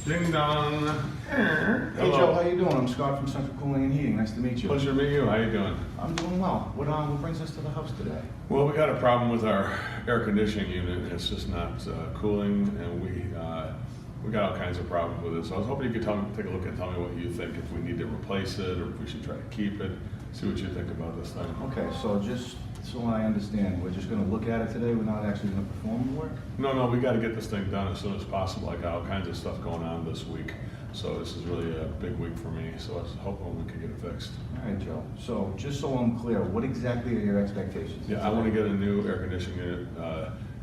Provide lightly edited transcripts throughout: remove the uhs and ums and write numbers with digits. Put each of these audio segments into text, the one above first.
Ding dong. Hey Joe, how you doing? I'm Scott from Central Cooling and Heating. Nice to meet you. Pleasure to meet you. How you doing? I'm doing well. What brings us to the house today? Well, we got a problem with our air conditioning unit. It's just not cooling, and we got all kinds of problems with it. So I was hoping you could take a look and tell me what you think, if we need to replace it or if we should try to keep it. See what you think about this thing. Okay, so just so I understand, we're just going to look at it today. We're not actually going to perform the work. No, we got to get this thing done as soon as possible. I got all kinds of stuff going on this week, so this is really a big week for me. So I was hoping we could get it fixed. All right, Joe. So just so I'm clear, what exactly are your expectations? Yeah, I want to get a new air conditioning unit.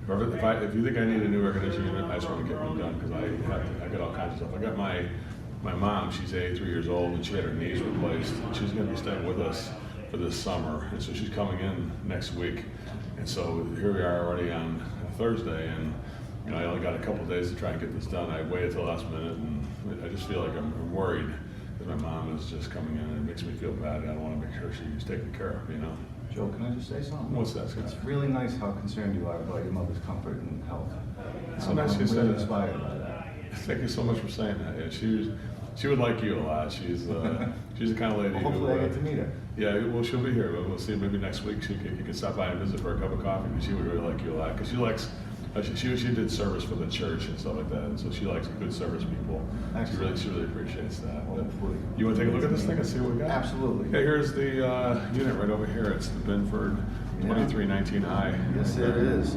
If you think I need a new air conditioning unit, I just want to get one done because I got all kinds of stuff. I got my mom. She's 83 years old and she had her knees replaced. And she's going to be staying with us for this summer, and so she's coming in next week. And so here we are already on Thursday, and I only got a couple of days to try and get this done. I waited till the last minute, and I just feel like I'm worried that my mom is just coming in, and it makes me feel bad. I want to make sure she's taken care of, Joe, can I just say something? What's that, Scott? It's really nice how concerned you are about your mother's comfort and health. It's so nice you said really that. Inspired by that. Thank you so much for saying that. Yeah, she would like you a lot. She's the kind of lady Well, hopefully I get to meet her. Yeah, well, she'll be here. We'll see. Maybe next week you can stop by and visit for a cup of coffee. Because she would really like you a lot. Because she likes, she did service for the church and stuff like that, and so she likes good service people. She really appreciates that. But you want to take a look at this thing and see what we got? Absolutely. Okay, here's the unit right over here. It's the Binford 2319i. Yes, it is.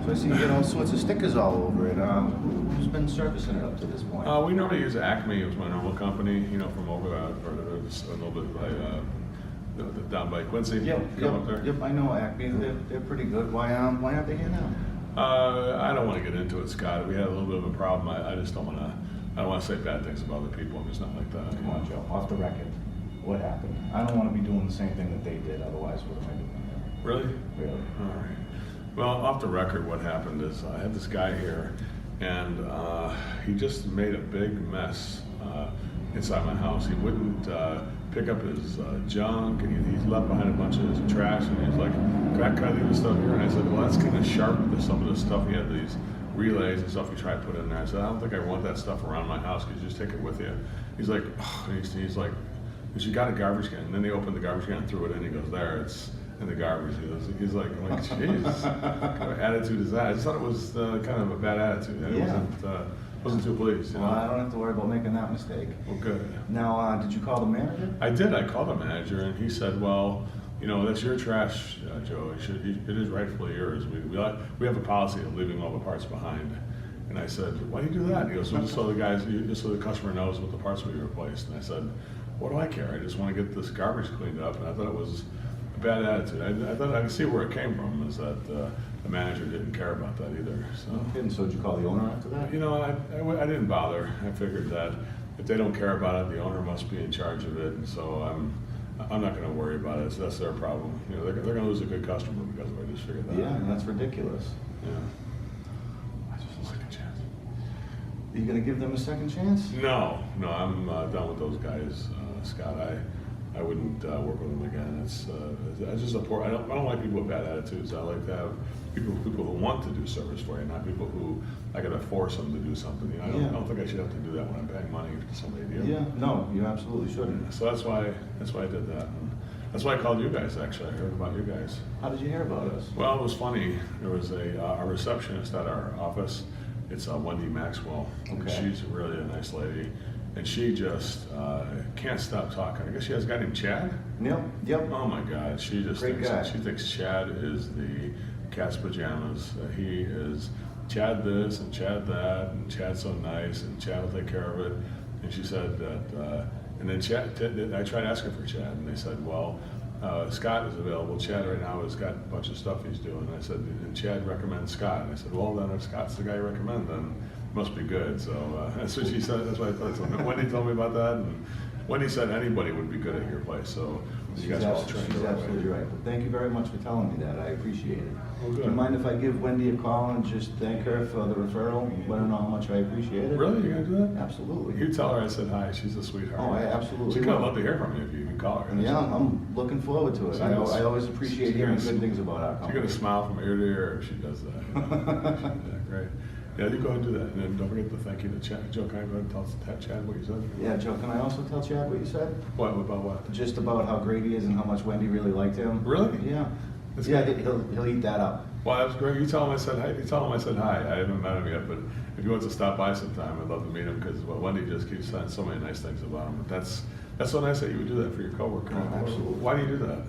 So I see you get all sorts of stickers all over it. Who's been servicing it up to this point? We normally use Acme. It was my normal company, from over or just a little bit by down by Quincy. Up there. Yep, I know Acme. They're pretty good. Why aren't they here now? I don't want to get into it, Scott. We had a little bit of a problem. I just don't want to. I don't want to say bad things about other people. I'm just not like that. Come on, Joe. Off the record. What happened? I don't want to be doing the same thing that they did. Otherwise, what am I doing here? Really? Really. All right. Well, off the record, what happened is I had this guy here, and he just made a big mess inside my house. He wouldn't pick up his junk, and he left behind a bunch of his trash, and he was like, can I leave this stuff here? And I said, well, that's kind of sharp to some of the stuff. He had these relays and stuff he tried to put in there. I said, I don't think I want that stuff around my house. Could you just take it with you? He's like, oh, he's like, because you got a garbage can. And then they opened the garbage can and threw it in. He goes, there, it's in the garbage. He's like, jeez, what kind of attitude is that? I just thought it was kind of a bad attitude. It wasn't too pleased. Well, I don't have to worry about making that mistake. Well, good. Now, did you call the manager? I did. I called the manager, and he said, well, that's your trash, Joe. It is rightfully yours. We have a policy of leaving all the parts behind. And I said, why do you do that? He goes, well, just so the customer knows what the parts we replaced. And I said, what do I care? I just want to get this garbage cleaned up. And I thought it was a bad attitude. I thought I could see where it came from, is that the manager didn't care about that either. So did you call the owner after that? I didn't bother. I figured that if they don't care about it, the owner must be in charge of it. And so I'm not going to worry about it. So that's their problem. They're going to lose a good customer because of it. I just figured that. Yeah, and that's ridiculous. Yeah. I just want a second chance. Are you going to give them a second chance? No, I'm done with those guys, Scott. I wouldn't work with them again. It's just a poor. I don't like people with bad attitudes. I like to have people who want to do service for you, not people who I got to force them to do something. I don't think I should have to do that when I'm paying money to somebody to do. Yeah, no, you absolutely shouldn't. So that's why I did that. And that's why I called you guys. Actually, I heard about you guys. How did you hear about us? Well, it was funny. There was a receptionist at our office. It's Wendy Maxwell. Okay. She's really a nice lady. And she just can't stop talking. I guess she has a guy named Chad. Yep. Oh my God, she thinks Chad is the cat's pajamas. He is Chad this and Chad that, and Chad's so nice, and Chad will take care of it. And she said that, and then I tried asking for Chad, and they said, well, Scott is available. Chad right now has got a bunch of stuff he's doing. And I said, and Chad recommends Scott. And I said, well, then if Scott's the guy you recommend, then must be good. So that's what she said. That's what I thought. So Wendy told me about that, and Wendy said anybody would be good at your place. So you guys are all trained. She's absolutely right. But thank you very much for telling me that. I appreciate it. Well, good. Do you mind if I give Wendy a call and just thank her for the referral and let her know how much I appreciate it? Really? You're gonna do that? Absolutely. You tell her I said hi. She's a sweetheart. Oh, I absolutely She'd will. love to hear from you if you can call her. Yeah, I'm looking forward to it. I always appreciate hearing good things about our She's company. gonna smile from ear to ear if she does that. Yeah, great. Yeah, you go ahead and do that, and then don't forget to thank you to Chad. Joe, can I go ahead and tell Chad what you said? Yeah, Joe, can I also tell Chad what you said? What, about what? Just about how great he is and how much Wendy really liked him. Really? Yeah. That's Yeah, good. he'll eat that up. Well, that was great. You tell him I said hi. You tell him I said hi. I haven't met him yet, but if he wants to stop by sometime, I'd love to meet him because Wendy just keeps saying so many nice things about him. But that's so nice that you would do that for your coworker. Oh, absolutely. Why do you do that?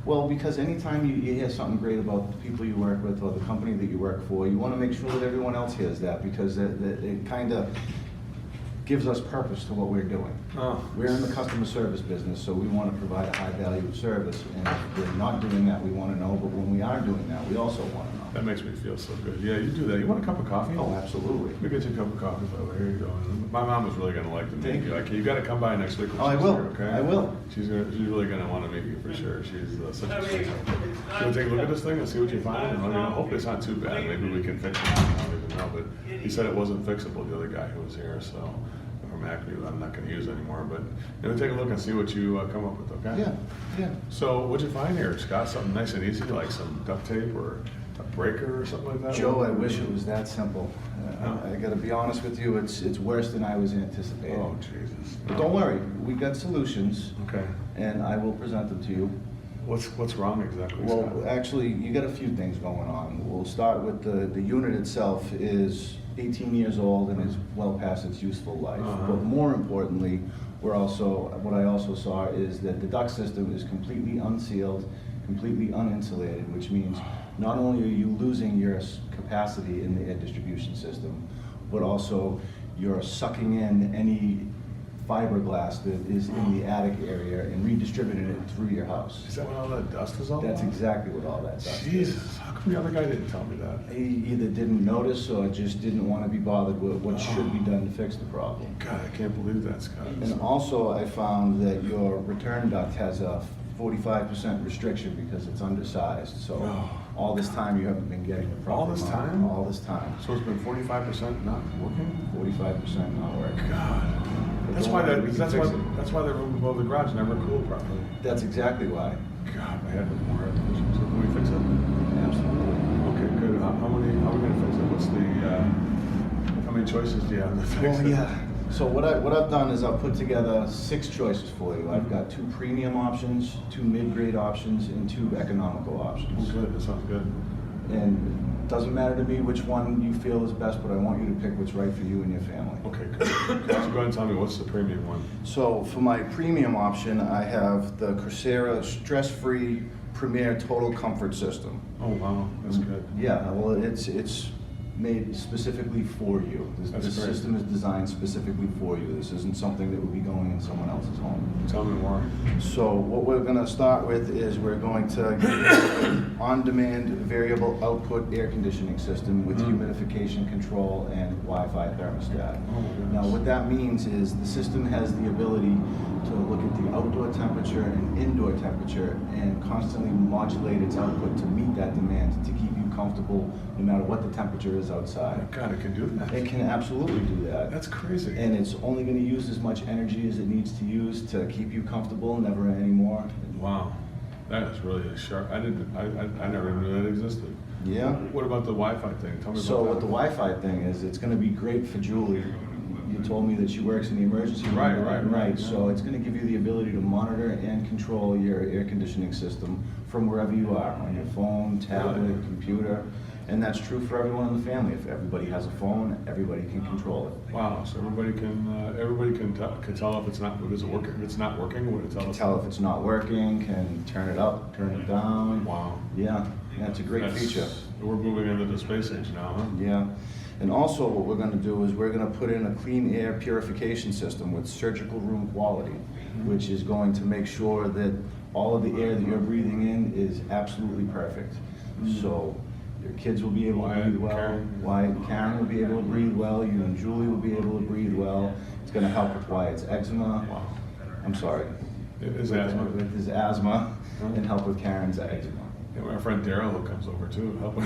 Well, because anytime you hear something great about the people you work with or the company that you work for, you want to make sure that everyone else hears that because it kind of gives us purpose to what we're doing. Oh. We're in the customer service business, so we want to provide a high value of service. And if we're not doing that, we want to know. But when we are doing that, we also want to know. That makes me feel so good. Yeah, you do that. You want a cup of coffee? Oh, absolutely. We get you a cup of coffee, by the way. Here you go. And my mom was really going to like to meet Thank you. you. Okay, you got to come by next week. When Oh, I she's will. Here, okay? I will. She's really going to want to meet you for sure. She's such a sweetheart. You want to take a look at this thing and see what you find? And let me know. Hopefully it's not too bad. Maybe we can fix it. I don't even know. But he said it wasn't fixable, the other guy who was here. So from Mercurio, I'm not going to use anymore. But take a look and see what you come up with, okay? Yeah, yeah. So what'd you find here, Scott? Something nice and easy, like some duct tape or a breaker or something like that? Joe, I wish it was that simple. I got to be honest with you, it's worse than I was anticipating. Oh, Jesus. But don't worry, we got solutions, Okay. and I will present them to you. What's wrong exactly, Well, Scott? actually, you got a few things going on. We'll start with the unit itself is 18 years old and is well past its useful life. Uh-huh. But more importantly, what I also saw is that the duct system is completely unsealed, completely uninsulated, which means not only are you losing your capacity in the air distribution system, but also you're sucking in any fiberglass that is in the attic area and redistributing it through your house. Is that what all that dust is all That's about? exactly what all that does. Jesus, how come the other guy didn't tell me that? He either didn't notice or just didn't want to be bothered with what should be done to fix the problem. God, I can't believe that, Scott. And also, I found that your return duct has a 45% restriction because it's undersized. So Oh. all this time you haven't been getting the proper All this amount. time? All this time. So it's been 45% not working? 45% not working. God. But That's don't why worry, we can that's fix why it. that's why the room above the garage never cooled properly. That's exactly why. God, my head was more air conditioning. So can we fix it? Absolutely. Okay, good. How are we gonna fix it? What's the how many choices do you have to fix Well, it? yeah. So what I've done is I've put together 6 choices for you. I've got 2 premium options, 2 mid-grade options, and 2 economical Oh, options. good. That sounds good. And it doesn't matter to me which one you feel is best, but I want you to pick what's right for you and your family. Okay, good. So go ahead and tell me what's the premium one. So for my premium option, I have the Coursera Stress-Free Premier Total Comfort System. Oh wow, that's good. Yeah, well, it's made specifically for you. This That's great. system is designed specifically for you. This isn't something that would be going in someone else's home. Tell me more. So what we're going to start with is we're going to get an on-demand variable output air conditioning system with humidification control and Wi-Fi thermostat. Oh my goodness. Now what that means is the system has the ability to look at the outdoor temperature and indoor temperature and constantly modulate its output to meet that demand to keep you comfortable no matter what the temperature is outside. God, it can do that. It can absolutely do that. That's crazy. And it's only going to use as much energy as it needs to use to keep you comfortable, never any more. Wow, that is really a sharp. I never even knew that existed. Yeah. What about the Wi-Fi thing? Tell me So about what that. the Wi-Fi thing is, it's going to be great for Julie. You told me that she works in the emergency room. Right, yeah. So it's going to give you the ability to monitor and control your air conditioning system from wherever you are, on your phone, tablet, Really? computer. And that's true for everyone in the family. If everybody has a phone, everybody can control it. Wow, so everybody can tell if it's not working. If it's not working, would it tell Can us? tell if it's not working, can turn it up, turn it down. Wow. Yeah, it's a great feature. We're moving into the space age now, huh? Yeah. And also what we're going to do is we're going to put in a clean air purification system with surgical room quality, which is going to make sure that all of the air that you're breathing in is absolutely perfect. So your kids will be able to Wyatt breathe and well. Karen. Wyatt and Karen will be able to breathe well. You and Julie will be able to breathe well. It's going to help with Wyatt's eczema. Wow. I'm sorry. Is asthma. With his asthma and help with Karen's eczema. Yeah, my friend Daryl who comes over too, helping.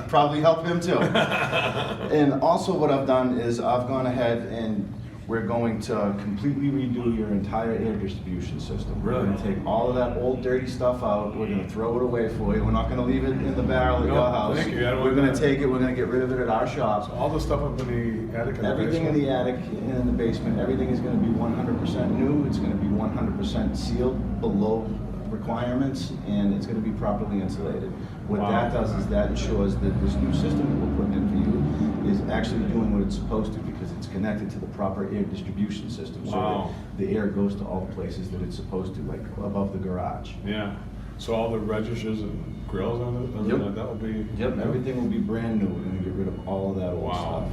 Probably help him too. And also what I've done is I've gone ahead and We're going to completely redo your entire air distribution system. We're Really? going to take all of that old dirty stuff out. We're going to throw it away for you. We're not going to leave it in the barrel at No, your house. thank you. I don't We're want going that. to take it. We're going to get rid of it at our shop. All the stuff up in the attic and Everything in the attic and in the basement, everything is going to be 100% new. It's going to be 100% sealed below requirements, and it's going to be properly insulated. What Wow. that does is that ensures that this new system that we're putting in for you is actually doing what it's supposed to, because it's connected to the proper air distribution system. So Wow. that the air goes to all the places that it's supposed to, like above the garage. Yeah. So all the registers and grills on it, Yep. that will be. Yep, everything will be brand new. We're going to get rid of all of that old Wow.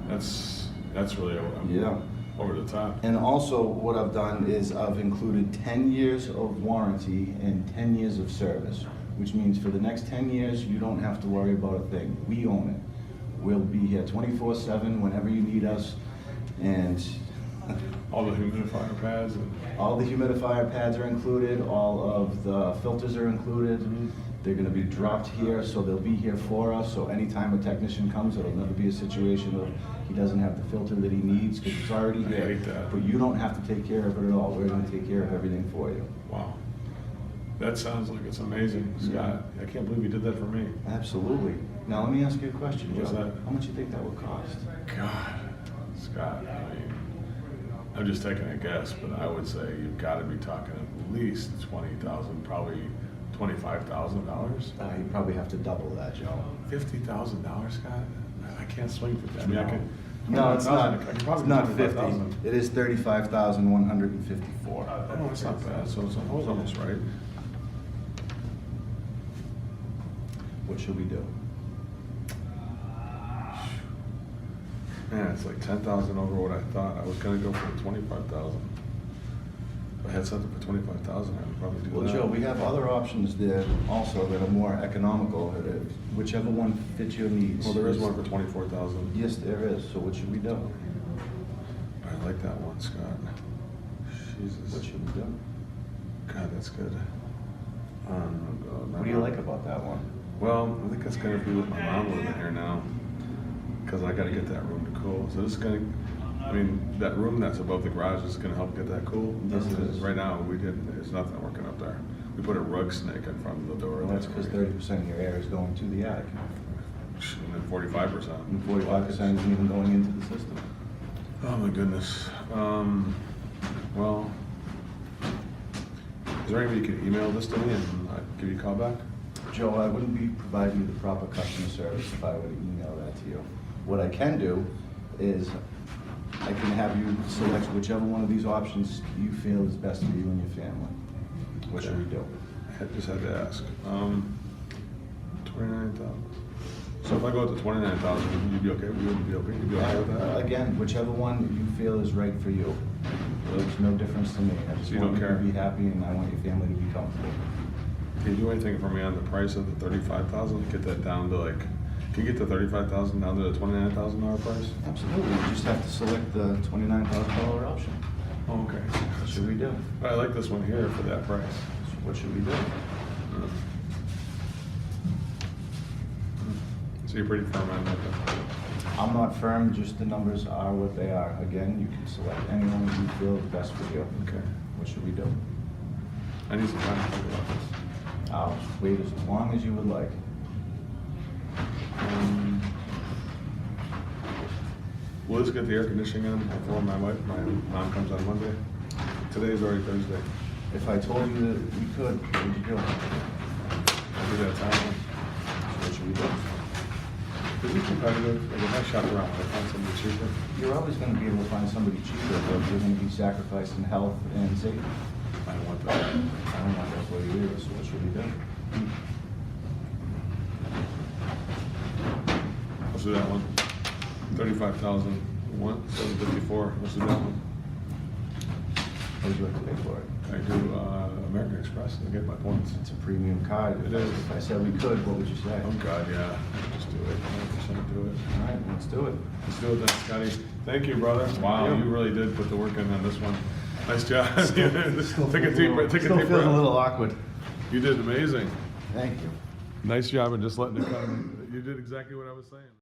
stuff. That's really Yeah. over the top. And also, what I've done is I've included 10 years of warranty and 10 years of service, which means for the next 10 years, you don't have to worry about a thing. We own it. We'll be here 24/7 whenever you need us, and All the humidifier pads and. all the humidifier pads are included, all of the filters are included. Mm-hmm. They're gonna be dropped here, so they'll be here for us, so anytime a technician comes, it'll never be a situation of he doesn't have the filter that he needs, because it's already I here. hate that. But you don't have to take care of it at all. We're gonna take care of everything for you. Wow. That sounds like it's amazing, Scott. I can't believe you did that for me. Absolutely. Now, let me ask you a question, Joe. What's that? How much do you think that would cost? God, Scott, I mean, I'm just taking a guess, but I would say you've got to be talking at least 20,000, probably $25,000. You probably have to double that, Joe. $50,000, Scott? I can't swing for that. I mean, I can. No, it's not. I can It's probably not do 50. 25,000. It is 35,154. Oh, that's not bad. So I was almost right. What should we do? Man, it's like 10,000 over what I thought. I was gonna go for 25,000. If I had something for 25,000, I would probably do Well, that. Joe, we have other options there also that are more economical, whichever one fits your needs. Well, there is one for 24,000. Yes, there is. So what should we do? I like that one, Scott. Jesus. What should we do? God, that's good. God, What do you like about that one? Well, I think it's gonna be with my mom living here now, because I gotta get that room to cool. So this is gonna, I mean, that room that's above the garage is gonna help get that cool. Yes, it is. Right now, there's nothing working up there. We put a rug snake in front of the door. Well, that's because 30% of your air is going to the attic. And then 45%. And 45% isn't even going into the system. Oh my goodness. Well, is there any way you could email this to me and I'd give you a call back? Joe, I wouldn't be providing you the proper customer service if I were to email that to you. What I can do is I can have you select whichever one of these options you feel is best for you and your family. What should we do? I just had to ask. 29,000. So if I go up to 29,000, you'd be okay? You would be okay? You'd be okay with that? Again, whichever one you feel is right for you. There's no difference to me. I just So you want don't you to care? be happy, and I want your family to be comfortable. Can you do anything for me on the price of the 35,000? Get that down to like, can you get the 35,000 down to the $29,000 price? Absolutely. You just have to select the $29,000 option. Oh, okay. What should we do? I like this one here for that price. What should we do? So you're pretty firm on that. I'm not firm, just the numbers are what they are. Again, you can select anyone you feel is best for you. Okay. What should we do? I need some time to think about this. I'll wait as long as you would like. Will this get the air conditioning on before my mom comes on Monday? Today's already Thursday. If I told you that we could, what would you do? I'll do that time. What should we do? Is it competitive? Like if I shop around, I find something cheaper. You're always going to be able to find somebody cheaper, but you're going to be sacrificing health and safety. I don't want that. I don't want that for you either, so what should we do? Let's do that one. 35,000. 754. Let's do that one. What would you like to pay for it? I do American Express. I get my points. It's a premium card. It is. If I said we could, what would you say? Oh God, yeah. Just do it. 100% do it. All right, let's do it. Let's do it then, Scotty. Thank you, brother. Wow, Yeah. you really did put the work in on this one. Nice job. Still Take a feels deep breath. Take a still deep feels breath. a little awkward. You did amazing. Thank you. Nice job in just letting it come. You did exactly what I was saying.